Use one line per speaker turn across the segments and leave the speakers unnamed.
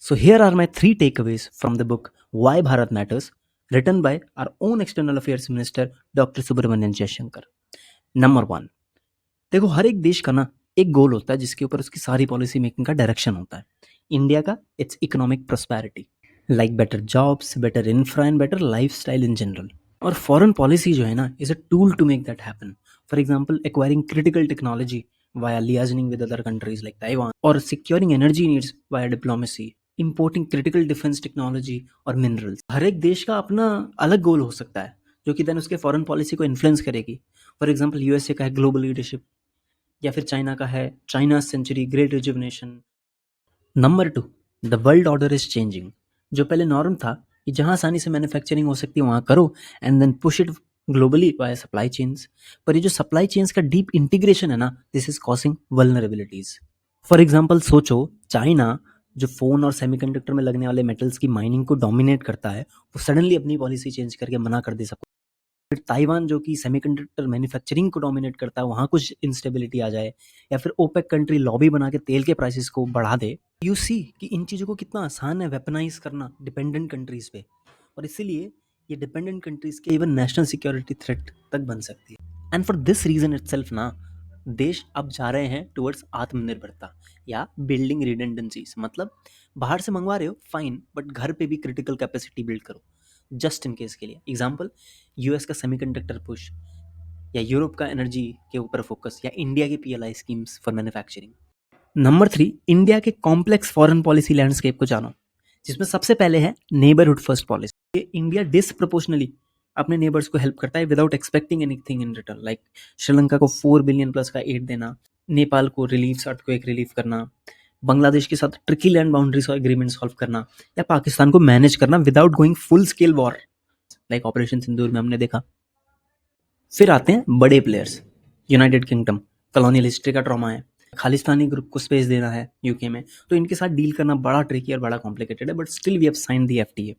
So, here are my three takeaways from the book Why Bharat Matters, written by our own External Affairs Minister Dr. Subramanian Jaishankar. Number one, देखो हर एक देश का ना एक गोल होता है जिसके ऊपर उसकी सारी पॉलिसी मेकिंग का डायरेक्शन होता है. इंडिया का its economic prosperity, like better jobs, better infra and better lifestyle in general. और फॉरेन पॉलिसी जो है ना is a tool to make that happen. For example, acquiring critical technology via liaising with other countries like Taiwan, or securing energy needs via diplomacy, importing critical defense technology और minerals. हर एक देश का अपना अलग गोल हो सकता है जो कि देन उसके फॉरेन पॉलिसी को इन्फ्लुएंस करेगी. फॉर एग्जाम्पल, यूएसए का है ग्लोबल लीडरशिप, या फिर चाइना का है China century great rejuvenation. Number two, the world order is changing. जो पहले नॉर्म था कि जहाँ आसानी से मैन्युफैक्चरिंग हो सकती है वहाँ करो and then push it globally via supply chains. पर ये जो सप्लाई चेन्स का डीप इंटीग्रेशन है ना, this is causing vulnerabilities. For example सोचो, चाइना जो फोन और सेमीकंडक्टर में लगने वाले मेटल्स की माइनिंग को डोमिनेट करता है, वो सडनली अपनी पॉलिसी चेंज करके मना कर दे सकता. फिर ताइवान जो कि सेमीकंडक्टर मैन्युफैक्चरिंग को डोमिनेट करता है, वहाँ कुछ इंस्टेबिलिटी आ जाए, या फिर ओपेक कंट्री लॉबी बना के तेल के प्राइसेस को बढ़ा दे. यू सी कि इन चीज़ों को कितना आसान है वेपनाइज करना डिपेंडेंट कंट्रीज पे, और इसीलिए ये डिपेंडेंट कंट्रीज के इवन नेशनल सिक्योरिटी थ्रेट तक बन सकती है. And for this reason itself ना, देश अब जा रहे हैं टुवर्ड्स आत्मनिर्भरता या बिल्डिंग रिडेंडेंसीज. मतलब बाहर से मंगवा रहे हो फाइन, बट घर पे भी क्रिटिकल कैपेसिटी बिल्ड करो जस्ट इन केस के लिए. एग्जाम्पल, यूएस का सेमीकंडक्टर पुश, या यूरोप का एनर्जी के ऊपर फोकस, या इंडिया की PLI schemes for manufacturing. Number three, India के कॉम्प्लेक्स फॉरेन पॉलिसी लैंडस्केप को जानो, जिसमें सबसे पहले है नेबरहुड फर्स्ट पॉलिसी. ये इंडिया डिसप्रपोर्शनली अपने नेबर्स को हेल्प करता है without expecting anything in return. Like Sri Lanka को 4 बिलियन प्लस का एड देना, नेपाल को रिलीफ, अर्थक्वेक रिलीफ करना, बांग्लादेश के साथ ट्रिकी लैंड बाउंड्रीज और एग्रीमेंट सॉल्व करना, या पाकिस्तान को मैनेज करना without going full scale war, like operation Sindoor में हमने देखा. फिर आते हैं बड़े players. United Kingdom, colonial history का ट्रॉमा है, खालिस्तानी ग्रुप को स्पेस देना है यूके में, तो इनके साथ डील करना बड़ा ट्रिकी और बड़ा कॉम्प्लिकेटेड है, but still we have signed the FTA.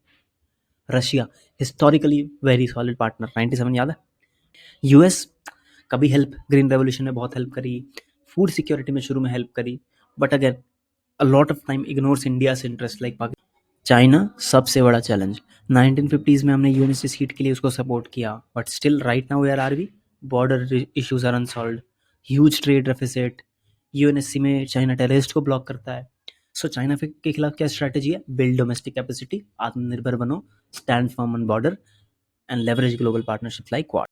Russia, historically very solid partner, 97 याद है. यूएस का भी हेल्प ग्रीन रेवोल्यूशन में बहुत हेल्प करी, फूड सिक्योरिटी में शुरू में हेल्प करी, बट अगर a lot of time ignores India's interest like Pakistan. China सबसे बड़ा चैलेंज. 1950s में हमने यूएनएससी सीट के लिए उसको सपोर्ट किया, but still right now where are we? Border issues are unsolved, huge trade deficit, UNSC में चाइना टेररिस्ट को ब्लॉक करता है. सो चाइना के खिलाफ क्या स्ट्रैटेजी है? बिल्ड डोमेस्टिक कैपेसिटी, आत्मनिर्भर बनो, stand firm on border, and leverage global partnership like quad.